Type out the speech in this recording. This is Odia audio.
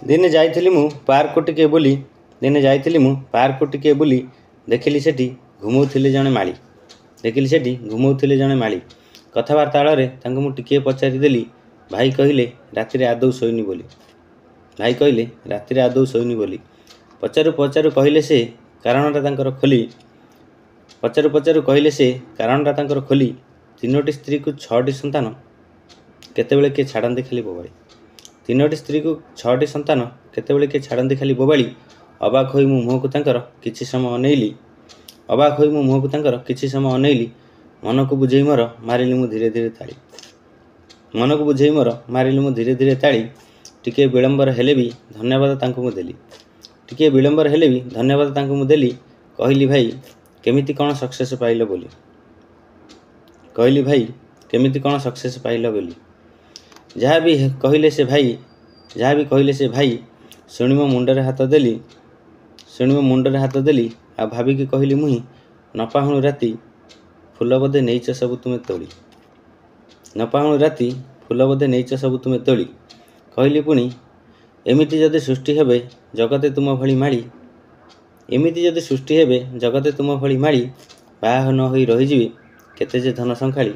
ଦିନେ ଯାଇଥିଲି ମୁଁ ପାର୍କ ଟିକେ ବୁଲି ଦେଖିଲି ସେଠି ଘୁମଉଥିଲେ ଜଣେ ମାଳି। କଥାବାର୍ତ୍ତା ଆଳରେ ତାଙ୍କୁ ମୁଁ ଟିକିଏ ପଚାରିଦେଲି। ଭାଇ କହିଲେ ରାତିରେ ଆଦୌ ଶୋଇନି ବୋଲି। ପଚାରୁ ପଚାରୁ କହିଲେ ସେ କାରଣଟା ତାଙ୍କର ଖୋଲି 3ଟି ସ୍ତ୍ରୀକୁ 6ଟି ସନ୍ତାନ କେତେବେଳେ କିଏ ଛାଡ଼ନ୍ତି ଖାଲି ବୋବାଳି। ଅବାକ୍ ହୋଇ ମୁଁ ମୁହଁକୁ ତାଙ୍କର କିଛି ସମୟ ଅନେଇଲି। ମନକୁ ବୁଝେଇ ମୋର ମାରିଲି ମୁଁ ଧୀରେ ଧୀରେ ତାଳି। ଟିକିଏ ବିଳମ୍ବରେ ହେଲେ ବି ଧନ୍ୟବାଦ ତାଙ୍କୁ ମୁଁ ଦେଲି। କହିଲି ଭାଇ କେମିତି କ'ଣ ସକ୍ସେସ୍ ପାଇଲ ବୋଲି। ଯାହା ବି କହିଲେ ସେ ଭାଇ ଶୁଣି ମୋ ମୁଣ୍ଡରେ ହାତ ଦେଲି। ଆଉ ଭାବିକି କହିଲି ମୁହିଁ ନପାହୁଣୁ ରାତି ଫୁଲ ବୋଧେ ନେଇଛ ସବୁ ତୁମେ ତୋଳି। କହିଲି ପୁଣି ଏମିତି ଯଦି ସୃଷ୍ଟି ହେବେ ଜଗତେ ତୁମ ଭଳି ମାଳି। ବାହା ନ ହୋଇ ରହିଯିବି କେତେ ଯେ ଧନ ସଂଖାଳି।